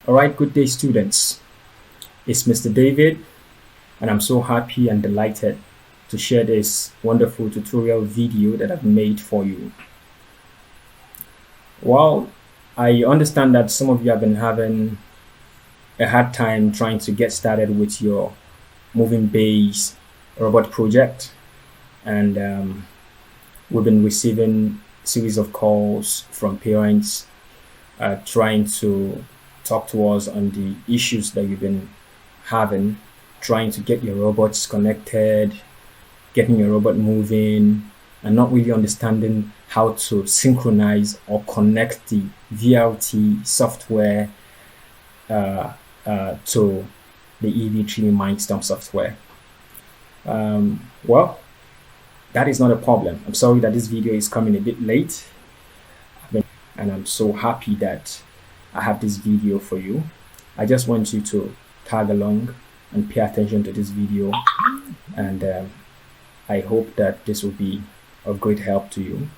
Alright, good day students. It's Mr. David and I'm so happy and delighted to share this wonderful tutorial video that I've made for you. Well, I understand that some of you have been having a hard time trying to get started with your moving base robot project, and we've been receiving a series of calls from parents trying to talk to us on the issues that you've been having, trying to get your robots connected, getting your robot moving, and not really understanding how to synchronize or connect the VRT software to the EV3 Mindstorm software. Well, that is not a problem. I'm sorry that this video is coming a bit late, and I'm so happy that I have this video for you. I just want you to tag along and pay attention to this video, and I hope that this will be of great help to you,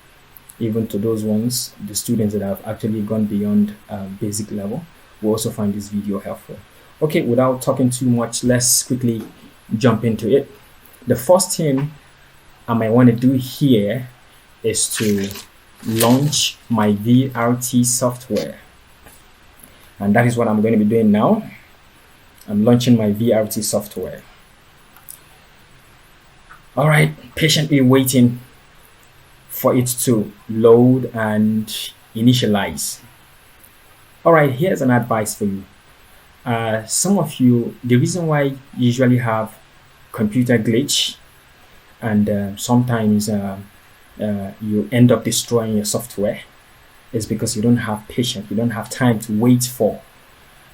even to those ones, the students that have actually gone beyond basic level will also find this video helpful. Okay, without talking too much, let's quickly jump into it. The first thing I might want to do here is to launch my VRT software. And that is what I'm going to be doing now. I'm launching my VRT software. All right, patiently waiting for it to load and initialize. All right, here's an advice for you. Some of you, the reason why you usually have computer glitch and sometimes you end up destroying your software is because you don't have patience, you don't have time to wait for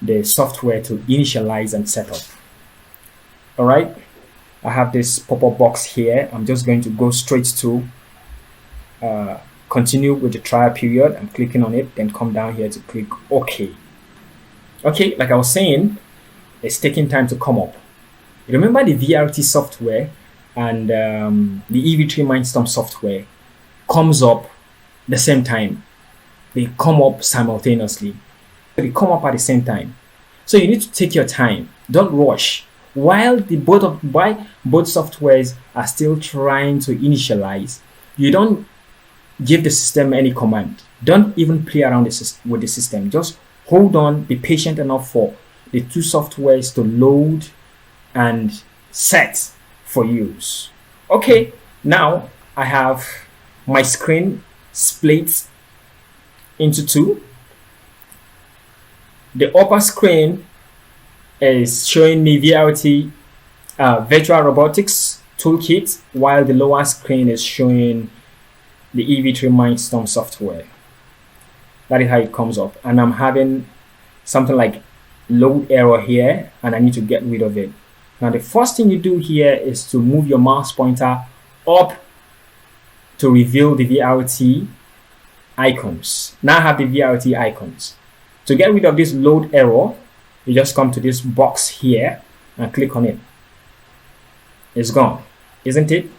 the software to initialize and set up. All right, I have this pop-up box here. I'm just going to go straight to continue with the trial period. I'm clicking on it, then come down here to click OK. Okay, like I was saying, it's taking time to come up. Remember the VRT software and the EV3 Mindstorm software comes up the same time. They come up simultaneously. They come up at the same time. So you need to take your time. Don't rush. While both softwares are still trying to initialize, you don't give the system any command. Don't even play around with the system. Just hold on, be patient enough for the two softwares to load and set for use. Okay, now I have my screen split into two. The upper screen is showing me VRT Virtual Robotics Toolkit, while the lower screen is showing the EV3 Mindstorm software. That is how it comes up, and I'm having something like load error here, and I need to get rid of it. Now the first thing you do here is to move your mouse pointer up to reveal the VRT icons. Now I have the VRT icons. To get rid of this load error, you just come to this box here and click on it. It's gone, isn't it?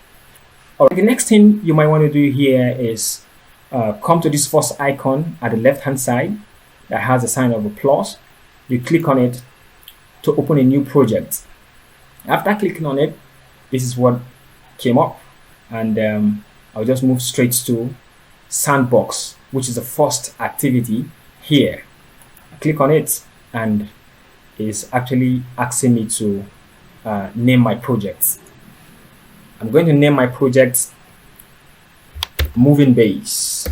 The next thing you might want to do here is come to this first icon at the left hand side that has a sign of a plus. You click on it to open a new project. After clicking on it, this is what came up, and I'll just move straight to sandbox, which is the first activity here. I click on it and it's actually asking me to name my project. I'm going to name my project Moving Base.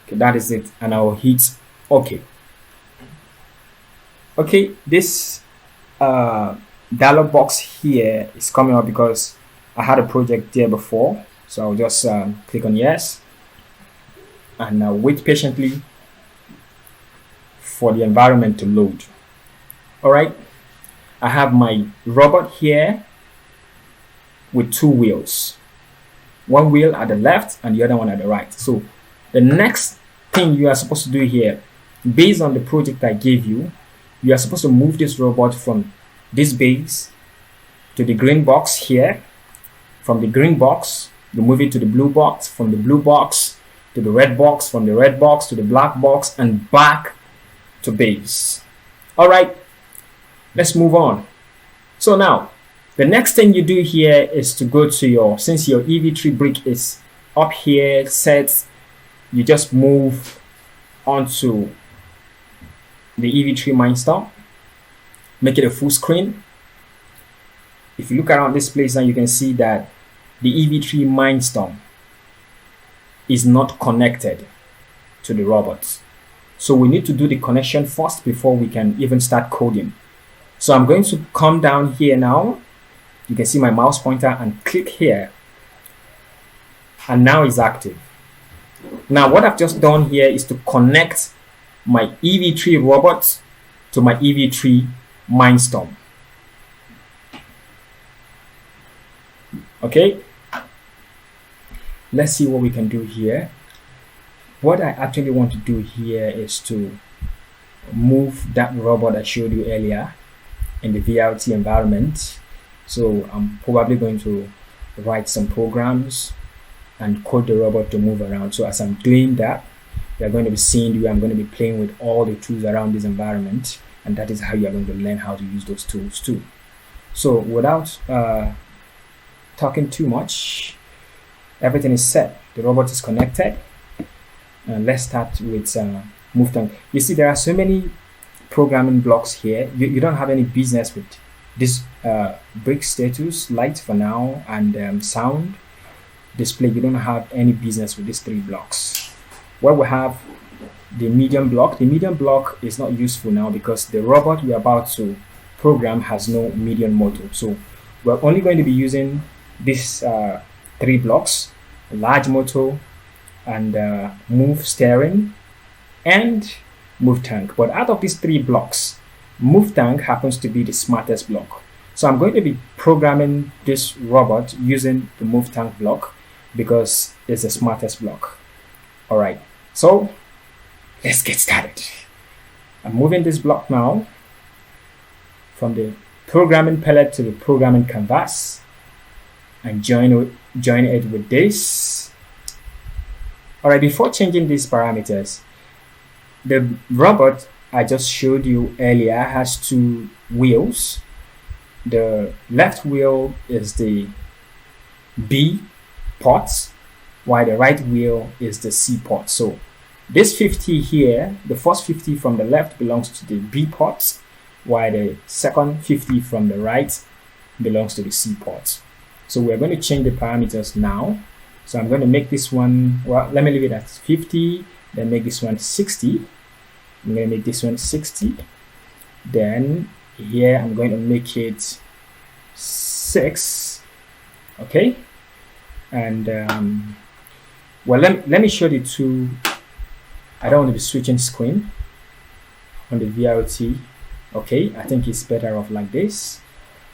Okay, that is it, and I'll hit OK. Okay, this dialog box here is coming up because I had a project there before, so I'll just click on yes and now wait patiently for the environment to load. All right, I have my robot here with two wheels, one wheel at the left and the other one at the right. So the next thing you are supposed to do here, based on the project I gave you, you are supposed to move this robot from this base to the green box here. From the green box, you move it to the blue box. From the blue box to the red box, from the red box to the black box, and back to base. All right, let's move on. So now, the next thing you do here is to go to your, since your EV3 brick is up here set, you just move onto the EV3 Mindstorm, make it a full screen. If you look around this place now, you can see that the EV3 Mindstorm is not connected to the robot. So we need to do the connection first before we can even start coding. So I'm going to come down here now. You can see my mouse pointer and click here. And now it's active. Now what I've just done here is to connect my EV3 robot to my EV3 Mindstorm. Okay, let's see what we can do here. What I actually want to do here is to move that robot I showed you earlier in the VRT environment. So I'm probably going to write some programs and code the robot to move around. So as I'm doing that, you're going to be seeing the way I'm going to be playing with all the tools around this environment, and that is how you're going to learn how to use those tools too. So without talking too much, everything is set. The robot is connected. And let's start with move tank. You see, there are so many programming blocks here. You don't have any business with this brick status, light for now, and sound display. You don't have any business with these three blocks. Where we have the medium block. The medium block is not useful now because the robot we're about to program has no medium motor. So we're only going to be using these three blocks: large motor, and move steering, and move tank. But out of these three blocks, move tank happens to be the smartest block. So I'm going to be programming this robot using the move tank block because it's the smartest block. All right, so let's get started. I'm moving this block now from the programming palette to the programming canvas and join it with this. All right, before changing these parameters, the robot I just showed you earlier has two wheels. The left wheel is the B port, while the right wheel is the C port. So this 50 here, the first 50 from the left belongs to the B port, while the second 50 from the right belongs to the C port. So we're going to change the parameters now. So I'm going to make this one, well, let me leave it at 50, then make this one 60. I'm going to make this one 60. Then here I'm going to make it 6. Okay. And well, let me show you two. I don't want to be switching screen on the VRT. Okay, I think it's better off like this.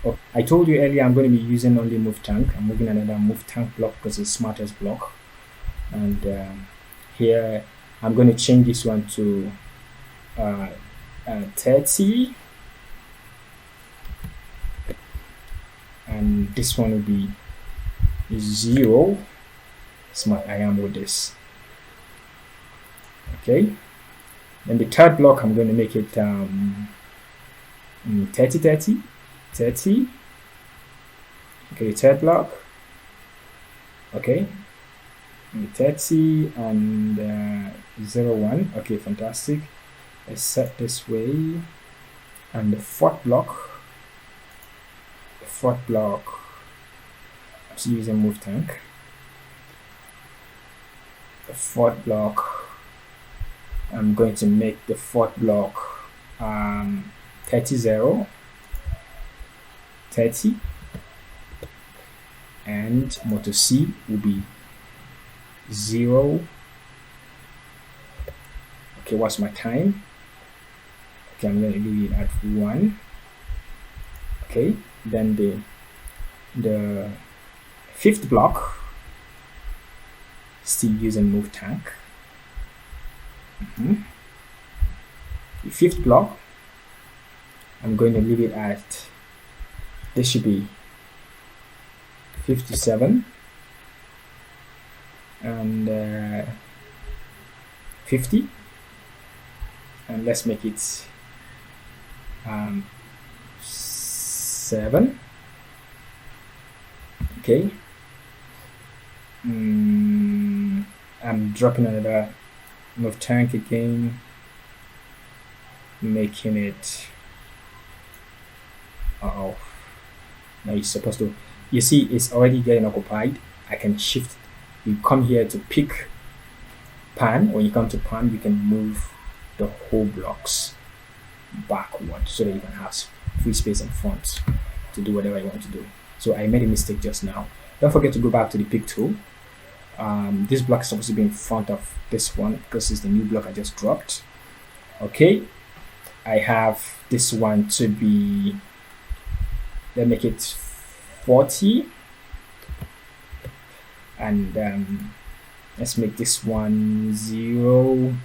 Oh, I told you earlier I'm going to be using only move tank. I'm moving another move tank block because it's the smartest block. And here I'm going to change this one to 30. And this one will be 0. Smart I am with this. Okay. Then the third block I'm going to make it 30. Okay, third block. Okay, 30 and 01. Okay, fantastic. Let's set this way. And the fourth block. I'm using move tank. The fourth block, I'm going to make the fourth block 30, and motor C will be 0. Okay, what's my time? Okay, I'm going to do it at 1. Okay, then the fifth block, still using move tank. The fifth block, I'm going to leave it at, this should be 57, and 50, and let's make it 7. Okay. I'm dropping another move tank again, making it now you're supposed to, you see it's already getting occupied. I can shift, you come here to pick pan. When you come to pan, you can move the whole blocks backward so that you can have free space in front to do whatever you want to do. So I made a mistake just now. Don't forget to go back to the pick tool. This block is supposed to be in front of this one because it's the new block I just dropped. Okay, I have this one to be, let's make it 40, and let's make this one 0,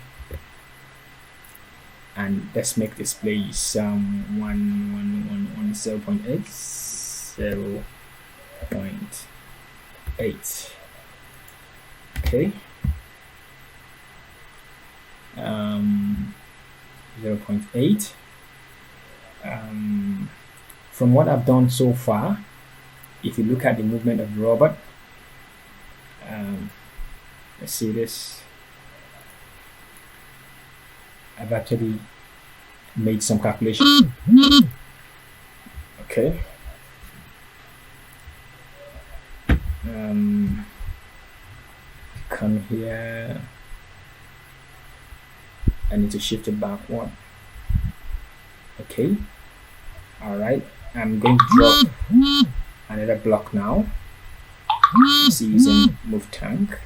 and let's make this place 0.8. Okay. 0.8. From what I've done so far, if you look at the movement of the robot, let's see this. I've actually made some calculations. Okay. Come here. I need to shift it backward. Okay. Alright. I'm going to drop another block now. See, using move tank.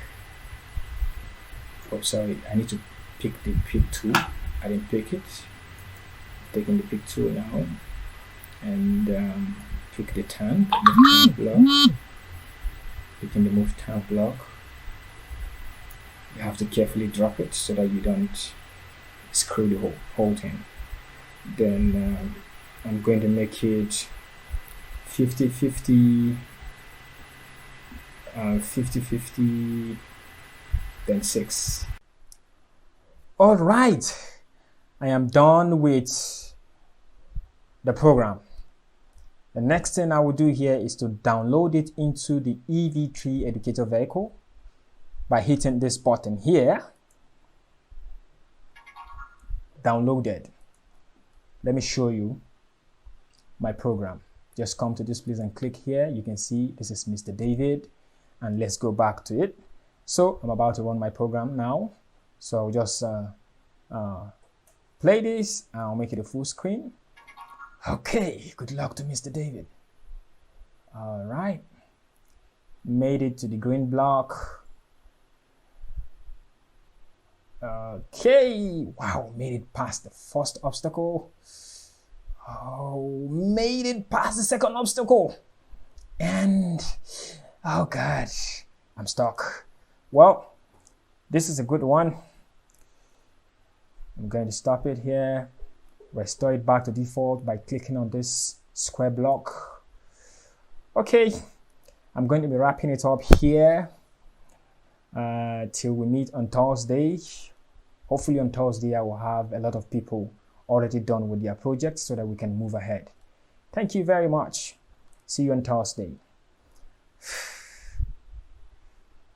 Oh, sorry. I need to pick the pick tool. I didn't pick it. Taking the pick tool now, and pick the tank. Move tank block. Picking the move tank block. You have to carefully drop it so that you don't screw the whole thing. Then I'm going to make it 50-50, 50-50, then 6. All right, I am done with the program. The next thing I will do here is to download it into the EV3 educator vehicle by hitting this button here. Downloaded. Let me show you my program. Just come to this place and click here. You can see this is Mr. David, and let's go back to it. So I'm about to run my program now. So I'll just play this. I'll make it a full screen. Okay, good luck to Mr. David. All right, made it to the green block. Okay, wow, made it past the first obstacle. Oh, made it past the second obstacle. And, oh God, I'm stuck. Well, this is a good one. I'm going to stop it here. Restore it back to default by clicking on this square block. Okay, I'm going to be wrapping it up here till we meet on Thursday. Hopefully on Thursday I will have a lot of people already done with their projects so that we can move ahead. Thank you very much. See you on Thursday.